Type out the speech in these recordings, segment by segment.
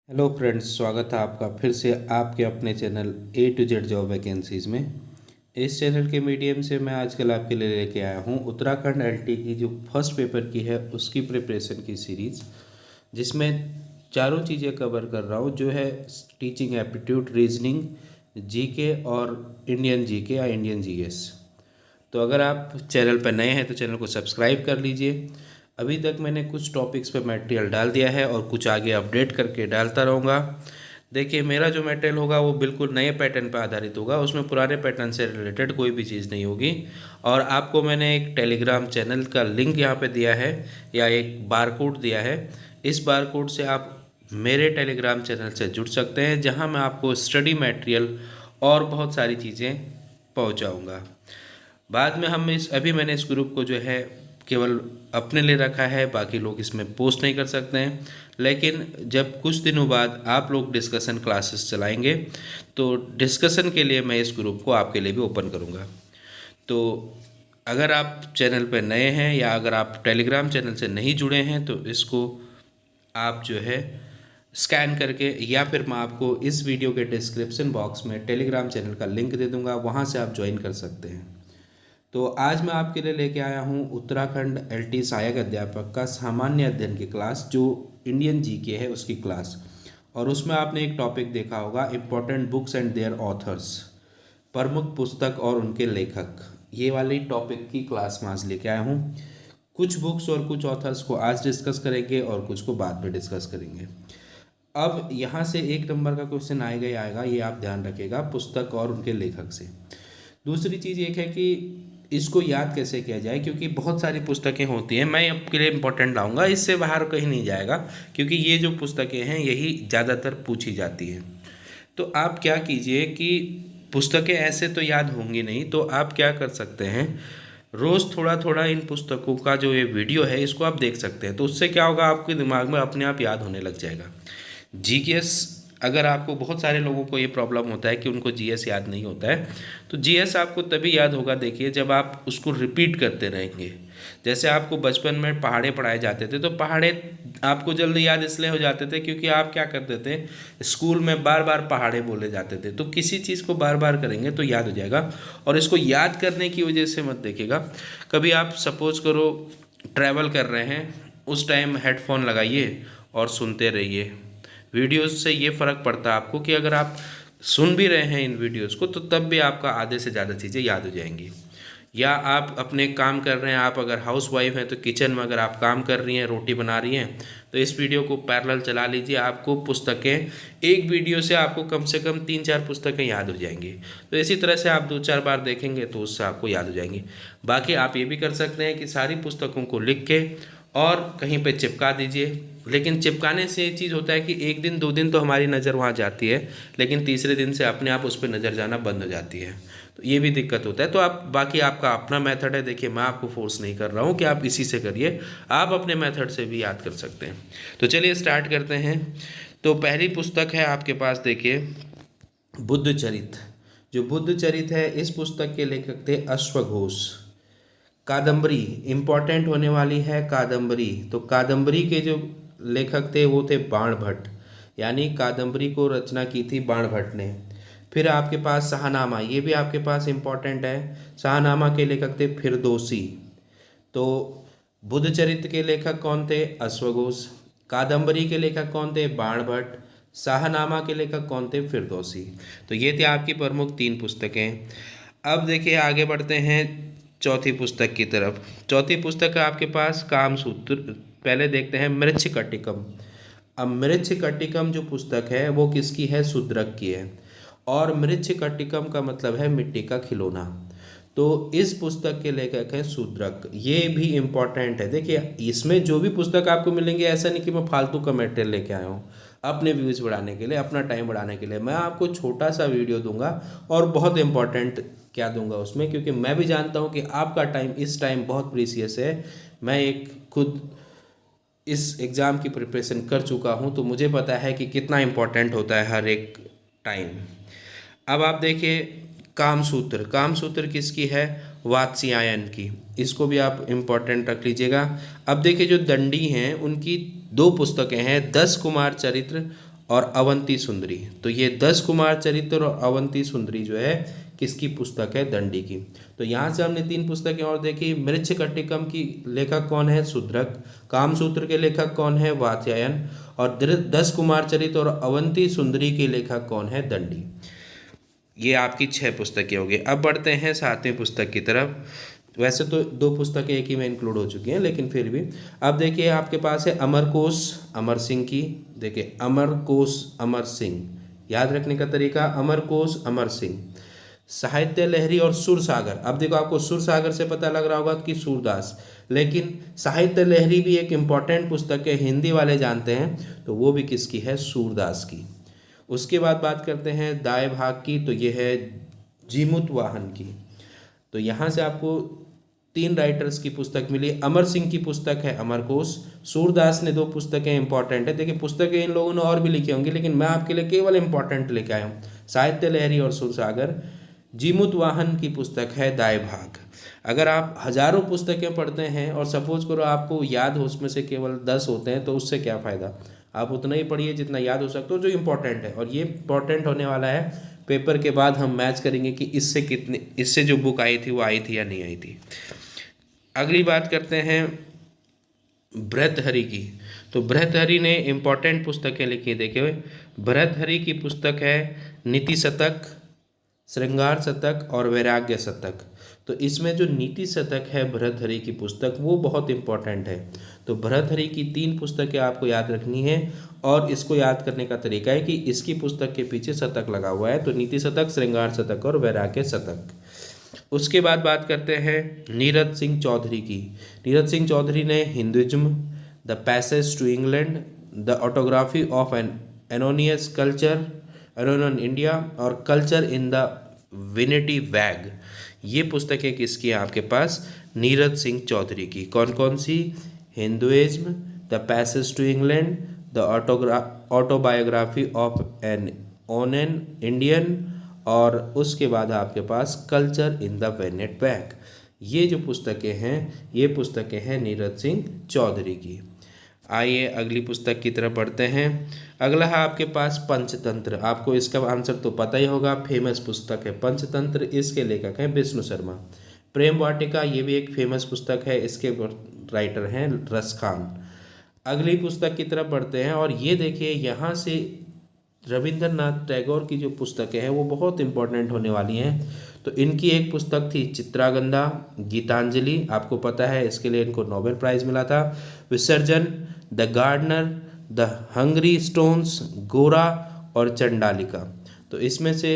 Hello friends, स्वागत है आपका फिर से आपके अपने channel A to Z job vacancies में। इस चैनल के मीडियम से मैं आजकल आपके लिए लेके आया हूँ उत्तराखंड एलटी की जो फर्स्ट पेपर की है उसकी प्रिपरेशन की सीरीज़, जिसमें चारों चीज़ें कवर कर रहा हूँ, जो है टीचिंग एप्टीट्यूड, रीजनिंग, जीके और इंडियन जीके या इंडियन जीएस। तो अगर आप चैनल पर नए हैं तो चैनल को सब्सक्राइब कर लीजिए। अभी तक मैंने कुछ टॉपिक्स पे मटेरियल डाल दिया है और कुछ आगे अपडेट करके डालता रहूँगा। देखिए, मेरा जो मटेरियल होगा वो बिल्कुल नए पैटर्न पर आधारित होगा, उसमें पुराने पैटर्न से रिलेटेड कोई भी चीज़ नहीं होगी। और आपको मैंने एक टेलीग्राम चैनल का लिंक यहाँ पे दिया है या एक बारकोड दिया है। इस बारकोड से आप मेरे टेलीग्राम चैनल से जुड़ सकते हैं, जहाँ मैं आपको स्टडी मटेरियल और बहुत सारी चीज़ें पहुँचाऊँगा। बाद में अभी मैंने इस ग्रुप को जो है केवल अपने लिए रखा है, बाकी लोग इसमें पोस्ट नहीं कर सकते हैं। लेकिन जब कुछ दिनों बाद आप लोग डिस्कशन क्लासेस चलाएंगे तो डिस्कशन के लिए मैं इस ग्रुप को आपके लिए भी ओपन करूँगा। तो अगर आप चैनल पर नए हैं या अगर आप टेलीग्राम चैनल से नहीं जुड़े हैं तो इसको आप जो है स्कैन करके, या फिर मैं आपको इस वीडियो के डिस्क्रिप्शन बॉक्स में टेलीग्राम चैनल का लिंक दे दूँगा, वहाँ से आप ज्वाइन कर सकते हैं। तो आज मैं आपके लिए लेके आया हूँ उत्तराखंड एलटी सहायक अध्यापक का सामान्य अध्ययन की क्लास, जो इंडियन जीके है उसकी क्लास। और उसमें आपने एक टॉपिक देखा होगा, important books and their authors, प्रमुख पुस्तक और उनके लेखक। ये वाली टॉपिक की क्लास मैं आज लेके आया हूँ। कुछ बुक्स और कुछ ऑथर्स को आज डिस्कस करेंगे और कुछ को बाद में डिस्कस करेंगे। अब यहाँ से 1 नंबर का क्वेश्चन आएगा ही आएगा, ये आप ध्यान रखिएगा, पुस्तक और उनके लेखक से। दूसरी चीज़ एक है कि इसको याद कैसे किया जाए, क्योंकि बहुत सारी पुस्तकें होती हैं। मैं आपके लिए इम्पोर्टेंट लाऊंगा, इससे बाहर कहीं नहीं जाएगा, क्योंकि ये जो पुस्तकें हैं यही ज़्यादातर पूछी जाती हैं। तो आप क्या कीजिए कि पुस्तकें ऐसे तो याद होंगी नहीं, तो आप क्या कर सकते हैं, रोज़ थोड़ा थोड़ा इन पुस्तकों का जो ये वीडियो है इसको आप देख सकते हैं। तो उससे क्या होगा, आपके दिमाग में अपने आप याद होने लग जाएगा। जीकेएस, अगर आपको, बहुत सारे लोगों को ये प्रॉब्लम होता है कि उनको जीएस याद नहीं होता है, तो जीएस आपको तभी याद होगा, देखिए, जब आप उसको रिपीट करते रहेंगे। जैसे आपको बचपन में पहाड़े पढ़ाए जाते थे, तो पहाड़े आपको जल्दी याद इसलिए हो जाते थे क्योंकि आप क्या करते थे, स्कूल में बार बार पहाड़े बोले जाते थे। तो किसी चीज़ को बार बार करेंगे तो याद हो जाएगा। और इसको याद करने की वजह से मत देखिएगा, कभी आप सपोज करो ट्रैवल कर रहे हैं, उस टाइम हेडफोन लगाइए और सुनते रहिए। वीडियोस से ये फ़र्क पड़ता है आपको कि अगर आप सुन भी रहे हैं इन वीडियोस को तो तब भी आपका आधे से ज़्यादा चीज़ें याद हो जाएंगी। या आप अपने काम कर रहे हैं, आप अगर हाउस वाइफ हैं तो किचन में अगर आप काम कर रही हैं, रोटी बना रही हैं, तो इस वीडियो को पैरेलल चला लीजिए। आपको पुस्तकें, एक वीडियो से आपको कम से कम 3-4 पुस्तकें याद हो जाएंगी। तो इसी तरह से आप 2-4 बार देखेंगे तो उससे आपको याद हो जाएंगी। बाकी आप ये भी कर सकते हैं कि सारी पुस्तकों को लिख के और कहीं पे चिपका दीजिए। लेकिन चिपकाने से ये चीज़ होता है कि 1 दिन 2 दिन तो हमारी नज़र वहाँ जाती है, लेकिन तीसरे दिन से अपने आप उस पर नज़र जाना बंद हो जाती है। तो ये भी दिक्कत होता है। तो आप, बाकी आपका अपना मेथड है, देखिए मैं आपको फोर्स नहीं कर रहा हूँ कि आप इसी से करिए, आप अपने मेथड से भी याद कर सकते हैं। तो चलिए स्टार्ट करते हैं। तो पहली पुस्तक है आपके पास, देखिए, बुद्ध चरित। जो बुद्ध चरित है, इस पुस्तक के लेखक थे अश्वघोष। कादम्बरी इम्पॉर्टेंट होने वाली है, कादम्बरी। तो कादम्बरी के जो लेखक थे वो थे बाण भट्ट, यानी कादम्बरी को रचना की थी बाण भट्ट ने। फिर आपके पास शाहनामा, ये भी आपके पास इम्पॉर्टेंट है। शाहनामा के लेखक थे फिरदौसी। तो बुद्ध चरित्र के लेखक कौन थे, अश्वघोष। कादम्बरी के लेखक कौन थे, बाण भट्ट। शाहनामा के लेखक कौन थे, फिरदौसी। तो ये थी आपकी प्रमुख 3 पुस्तकें। अब देखिए आगे बढ़ते हैं चौथी पुस्तक की तरफ। चौथी पुस्तक है आपके पास कामसूत्र। पहले देखते हैं मृच्छकटिकम। अब मृच्छकटिकम जो पुस्तक है वो किसकी है, शूद्रक की है। और मृच्छकटिकम का मतलब है मिट्टी का खिलौना। तो इस पुस्तक के लेखक हैं शूद्रक। ये भी इम्पॉर्टेंट है। देखिए, इसमें जो भी पुस्तक आपको मिलेंगे, ऐसा नहीं कि मैं फालतू का मटेरियल लेके आया हूँ अपने व्यूज़ बढ़ाने के लिए, अपना टाइम बढ़ाने के लिए। मैं आपको छोटा सा वीडियो दूंगा और बहुत इंपॉर्टेंट क्या दूंगा उसमें, क्योंकि मैं भी जानता हूँ कि आपका टाइम इस टाइम बहुत प्रीसियस है। मैं एक खुद इस एग्ज़ाम की प्रिपरेशन कर चुका हूँ, तो मुझे पता है कि कितना इम्पोर्टेंट होता है हर एक टाइम। अब आप देखिए कामसूत्र। कामसूत्र किसकी है, वात्स्यायन की। इसको भी आप इम्पोर्टेंट रख लीजिएगा। अब देखिए जो दंडी हैं उनकी 2 पुस्तकें हैं, 10 कुमार चरित्र और अवंती सुंदरी। तो ये 10 कुमार चरित्र और अवंती सुंदरी जो है किसकी पुस्तक है? दंडी की। तो यहाँ से हमने 3 पुस्तकें और देखी। मृच्छकटिकम की लेखक कौन है? शूद्रक। कामसूत्र के लेखक कौन है? वात्स्यायन। और 10 कुमार चरित्र और अवंती सुंदरी के लेखक कौन है? दंडी। ये आपकी 6 पुस्तकें होगी। अब बढ़ते हैं 7वीं पुस्तक की तरफ। वैसे तो 2 पुस्तकें एक ही में इंक्लूड हो चुकी हैं, लेकिन फिर भी अब देखिए आपके पास है अमरकोश अमर सिंह की। देखिए अमरकोश अमर सिंह, याद रखने का तरीका अमरकोश अमर सिंह। साहित्य लहरी और सुरसागर। अब देखो आपको सुरसागर से पता लग रहा होगा कि सूरदास, लेकिन साहित्य लहरी भी एक इम्पॉर्टेंट पुस्तक है, हिंदी वाले जानते हैं, तो वो भी किसकी है? सूरदास की। उसके बाद बात करते हैं दाएं भाग की, तो ये है जीमूत वाहन की। तो यहाँ से आपको 3 राइटर्स की पुस्तक मिली। अमर सिंह की पुस्तक है अमरकोश। सूरदास ने 2 पुस्तकें इंपॉर्टेंट है। देखिए पुस्तकें इन लोगों ने और भी लिखी होंगी, लेकिन मैं आपके लिए केवल इंपॉर्टेंट लेके आया हूँ, साहित्य लहरी और सुरसागर। जीमूत वाहन की पुस्तक है दाएं भाग। अगर आप हजारों पुस्तकें पढ़ते हैं और सपोज करो आपको याद हो उसमें से केवल 10 होते हैं, तो उससे क्या फ़ायदा? आप उतना ही पढ़िए जितना याद हो सकता हो, जो इम्पोर्टेंट है। और ये इम्पोर्टेंट होने वाला है पेपर के बाद, हम मैच करेंगे कि इससे जो बुक आई थी वो आई थी या नहीं आई थी। अगली बात करते हैं भर्तृहरि की। तो भर्तृहरि ने इम्पोर्टेंट पुस्तकें लिखी। देखिए भर्तृहरि की पुस्तक है नीति शतक, श्रृंगार शतक और वैराग्य शतक। तो इसमें जो नीति शतक है भर्तृहरि की पुस्तक, वो बहुत इंपॉर्टेंट है। तो भर्तृहरि की 3 पुस्तकें आपको याद रखनी है, और इसको याद करने का तरीका है कि इसकी पुस्तक के पीछे शतक लगा हुआ है। तो नीति शतक, श्रृंगार शतक और वैराग्य शतक। उसके बाद बात करते हैं नीरज सिंह चौधरी की। नीरज सिंह चौधरी ने Hinduism, the passage to England, the autobiography of an anonymous culture, एनोनियन इंडिया और culture in the vanity bag, ये पुस्तकें किसकी हैं आपके पास? नीरज सिंह चौधरी की। कौन कौन सी? Hinduism, the passage to England, the autobiography of an unknown Indian, और उसके बाद आपके पास culture in the vanity bag. ये जो पुस्तकें हैं, ये पुस्तकें हैं नीरज सिंह चौधरी की। आइए अगली पुस्तक की तरफ बढ़ते हैं। अगला है आपके पास पंचतंत्र। आपको इसका आंसर तो पता ही होगा, फेमस पुस्तक है पंचतंत्र। इसके लेखक हैं विष्णु शर्मा। प्रेम वाटिका, ये भी एक फेमस पुस्तक है, इसके राइटर हैं रसखान। अगली पुस्तक की तरफ बढ़ते हैं, और ये देखिए यहाँ से रविंद्रनाथ टैगोर की जो पुस्तकें हैं वो बहुत इंपॉर्टेंट होने वाली हैं। तो इनकी एक पुस्तक थी चित्रागंधा, गीतांजलि, आपको पता है इसके लिए इनको नोबेल प्राइज़ मिला था। Visarjan, the gardener, the hungry stones, Gora और चंडालिका। तो इसमें से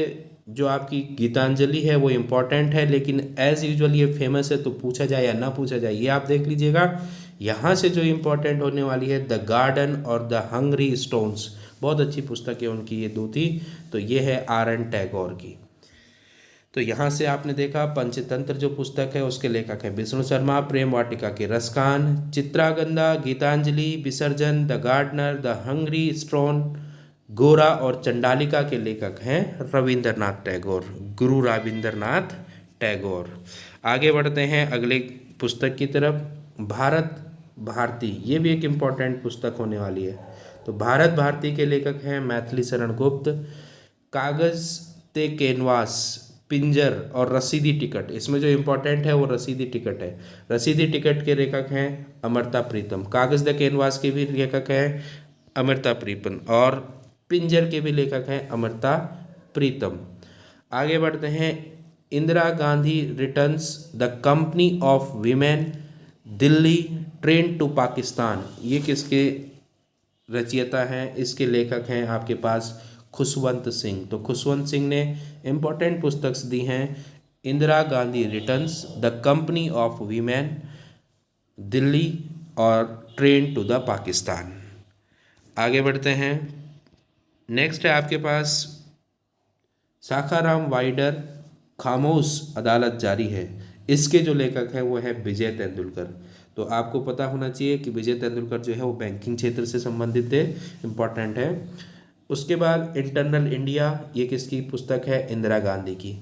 जो आपकी गीतांजलि है वो इम्पॉर्टेंट है, लेकिन एज़ यूजुअल ये फेमस है, तो पूछा जाए या ना पूछा जाए ये आप देख लीजिएगा। यहाँ से जो इम्पोर्टेंट होने वाली है द गार्डन और द हंग्री स्टोन्स, बहुत अच्छी पुस्तक है उनकी, ये 2 थी। तो ये है R.N. टैगोर की। तो यहाँ से आपने देखा पंचतंत्र जो पुस्तक है उसके लेखक है विष्णु शर्मा, प्रेम वाटिका के Raskhan, Chitrangada, Gitanjali, Visarjan, the gardener, the hungry stone, Gora और चंडालिका के लेखक हैं रविंद्रनाथ टैगोर, गुरु रविंद्रनाथ टैगोर। आगे बढ़ते हैं अगले पुस्तक की तरफ। भारत भारती, ये भी एक इम्पॉर्टेंट पुस्तक होने वाली है। तो भारत भारती के लेखक हैं मैथिली शरण गुप्त। कागज़ ते कैनवास, पिंजर और रसीदी टिकट, इसमें जो इम्पोर्टेंट है वो रसीदी टिकट है। रसीदी टिकट के लेखक हैं अमृता प्रीतम। कागज़ द कैनवास के भी लेखक हैं अमृता प्रीतम, और पिंजर के भी लेखक हैं अमृता प्रीतम। आगे बढ़ते हैं Indira Gandhi returns, the company of women, Delhi, train to Pakistan, ये किसके रचयिता हैं? इसके लेखक हैं आपके पास खुशवंत सिंह। तो खुशवंत सिंह ने इम्पोर्टेंट पुस्तक दी हैं Indira Gandhi returns, the company of women, Delhi और ट्रेन टू द पाकिस्तान। आगे बढ़ते हैं। नेक्स्ट है आपके पास साखाराम वाइडर, खामोश अदालत जारी है। इसके जो लेखक हैं वो है विजय तेंदुलकर। तो आपको पता होना चाहिए कि विजय तेंदुलकर जो है वो बैंकिंग क्षेत्र से संबंधित है, इम्पॉर्टेंट है। उसके बाद इंटरनल इंडिया, ये किसकी पुस्तक है? इंदिरा गांधी की।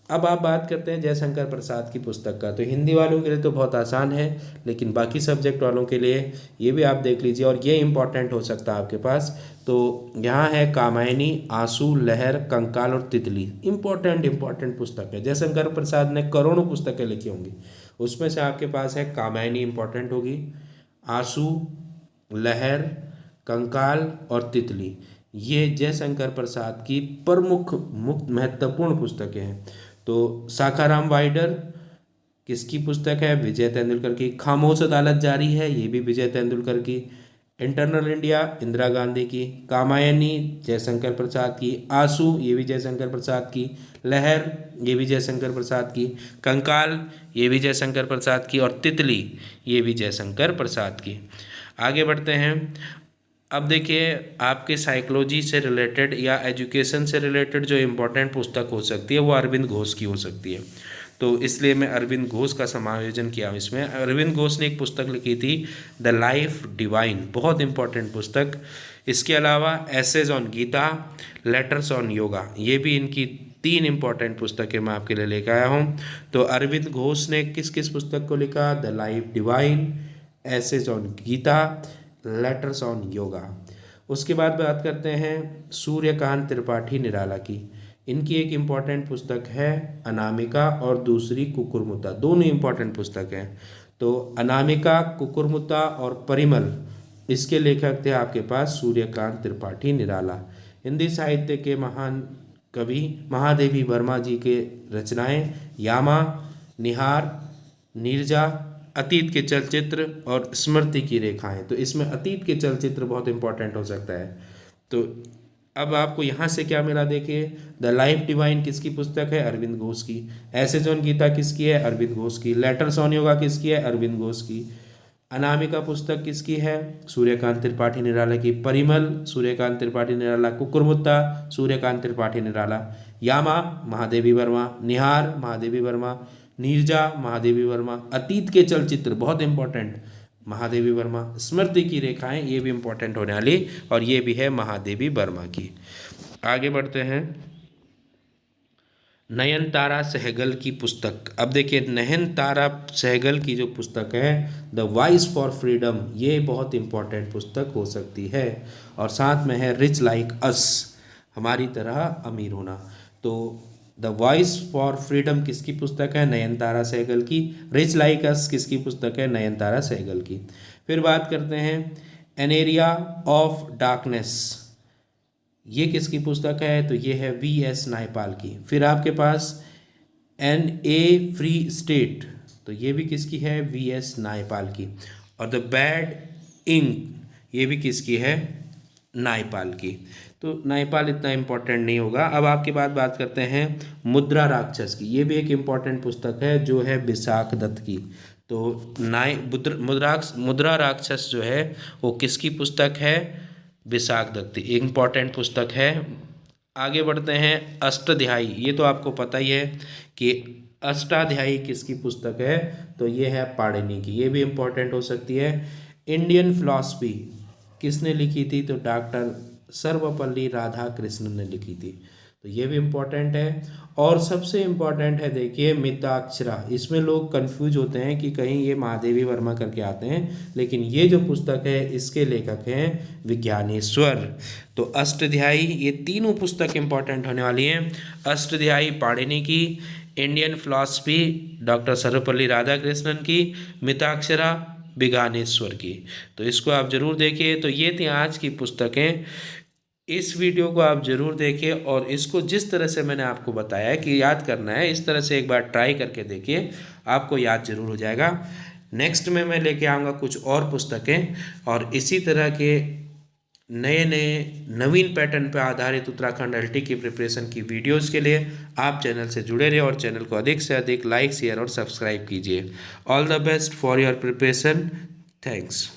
अब आप बात करते हैं जयशंकर प्रसाद की पुस्तक का। तो हिंदी वालों के लिए तो बहुत आसान है, लेकिन बाकी सब्जेक्ट वालों के लिए ये भी आप देख लीजिए, और ये इम्पॉर्टेंट हो सकता है आपके पास। तो यहाँ है कामायनी, आंसू, लहर, कंकाल और तितली। इम्पॉर्टेंट पुस्तक है। जयशंकर प्रसाद ने करोड़ों पुस्तकें लिखी होंगी, उसमें से आपके पास है कामायनी इम्पॉर्टेंट होगी, आंसू, लहर, कंकाल और तितली। ये जयशंकर प्रसाद की प्रमुख महत्वपूर्ण पुस्तकें हैं। तो साखाराम वाइडर किसकी पुस्तक है? विजय तेंदुलकर की। खामोश अदालत जारी है, ये भी विजय तेंदुलकर की। इंटरनल इंडिया इंदिरा गांधी की। कामायनी जयशंकर प्रसाद की। आंसू ये भी जयशंकर प्रसाद की। लहर ये भी जयशंकर प्रसाद की। कंकाल ये भी जयशंकर प्रसाद की। और तितली ये भी जयशंकर प्रसाद की। आगे बढ़ते हैं। अब देखिए, आपके साइकोलॉजी से रिलेटेड या एजुकेशन से रिलेटेड जो इम्पोर्टेंट पुस्तक हो सकती है वो अरविंद घोष की हो सकती है। तो इसलिए मैं अरविंद घोष का समायोजन किया हूँ इसमें। अरविंद घोष ने एक पुस्तक लिखी थी द लाइफ डिवाइन, बहुत इंपॉर्टेंट पुस्तक। इसके अलावा essays on Gita, letters on yoga, ये भी इनकी 3 इम्पॉर्टेंट पुस्तकें मैं आपके लिए लेकर आया हूँ। तो अरविंद घोष ने किस किस पुस्तक को लिखा? The life divine, essays on Gita, letters on yoga. उसके बाद बात करते हैं सूर्यकांत त्रिपाठी निराला की। इनकी एक इम्पॉर्टेंट पुस्तक है अनामिका और दूसरी कुकुरमुत्ता, दोनों इम्पॉर्टेंट पुस्तक हैं। तो अनामिका, कुकुरमुत्ता और परिमल, इसके लेखक थे आपके पास सूर्यकांत त्रिपाठी निराला। हिंदी साहित्य के महान कवि महादेवी वर्मा जी के रचनाएं यामा, निहार, नीरजा, अतीत के चलचित्र और स्मृति की रेखाएं। तो इसमें अतीत के चलचित्र बहुत इंपॉर्टेंट हो सकता है। तो अब आपको यहाँ से क्या मिला? देखिए, द लाइफ डिवाइन किसकी पुस्तक है? अरविंद घोष की। एसेज ऑन गीता किसकी है? अरविंद घोष की। लेटर्स ऑन योगा किसकी है? अरविंद घोष की। अनामिका पुस्तक किसकी है? सूर्यकांत त्रिपाठी निराला की। परिमल सूर्यकांत त्रिपाठी निराला। कुकुरमुत्ता सूर्यकांत त्रिपाठी निराला। यामा महादेवी वर्मा। निहार महादेवी वर्मा। नीरजा महादेवी वर्मा। अतीत के चलचित्र बहुत इंपॉर्टेंट, महादेवी वर्मा। स्मृति की रेखाएं ये भी इंपॉर्टेंट होने वाली, और ये भी है महादेवी वर्मा की। आगे बढ़ते हैं। नयनतारा सहगल की पुस्तक। अब देखिए, नयनतारा सहगल की जो पुस्तक है द वॉइस फॉर फ्रीडम, ये बहुत इंपॉर्टेंट पुस्तक हो सकती है। और साथ में है रिच लाइक अस, हमारी तरह अमीर होना। तो द वॉइस फॉर फ्रीडम किसकी पुस्तक है? नयनतारा सहगल की। रिच लाइक अस किसकी पुस्तक है? नयनतारा सहगल की। फिर बात करते हैं एन एरिया ऑफ डार्कनेस, ये किसकी पुस्तक है? तो ये है V.S. नायपाल की। फिर आपके पास एन ए फ्री स्टेट, तो ये भी किसकी है? V.S. नायपाल की। और द बैड इंक, ये भी किसकी है? नायपाल की। तो नायपाल इतना इम्पोर्टेंट नहीं होगा। अब आपके बाद बात करते हैं मुद्रा राक्षस की। ये भी एक इम्पॉर्टेंट पुस्तक है जो है विशाख दत्त की। तो मुद्रा राक्षस जो है वो किसकी पुस्तक है? विशाख दत्त, इम्पॉर्टेंट पुस्तक है। आगे बढ़ते हैं अष्टाध्यायी, ये तो आपको पता ही है कि अष्टाध्यायी किसकी पुस्तक है? तो ये है पाणिनि की, ये भी इम्पॉर्टेंट हो सकती है। इंडियन फिलॉसफी किसने लिखी थी? तो डॉक्टर सर्वपल्ली राधाकृष्णन ने लिखी थी। तो ये भी इम्पॉर्टेंट है। और सबसे इम्पॉर्टेंट है देखिए मिताक्षरा। इसमें लोग कंफ्यूज होते हैं कि कहीं ये महादेवी वर्मा करके आते हैं, लेकिन ये जो पुस्तक है इसके लेखक हैं विज्ञानेश्वर। तो अष्टाध्यायी, ये तीनों पुस्तक इम्पॉर्टेंट होने वाली हैं। अष्टाध्यायी पाणिनि की, Indian philosophy doctor Sarvepalli Radhakrishnan की, मिताक्षरा विज्ञानेश्वर की। तो इसको आप जरूर देखिए। तो ये थी आज की पुस्तकें। इस वीडियो को आप ज़रूर देखिए और इसको जिस तरह से मैंने आपको बताया है कि याद करना है, इस तरह से एक बार ट्राई करके देखिए, आपको याद ज़रूर हो जाएगा। नेक्स्ट में मैं लेके आऊँगा कुछ और पुस्तकें, और इसी तरह के नए नए नवीन पैटर्न पर आधारित उत्तराखंड एलटी की प्रिपरेशन की वीडियोज़ के लिए आप चैनल से जुड़े रहे और चैनल को अधिक से अधिक लाइक, शेयर और सब्सक्राइब कीजिए। All the best for your preparation. Thanks.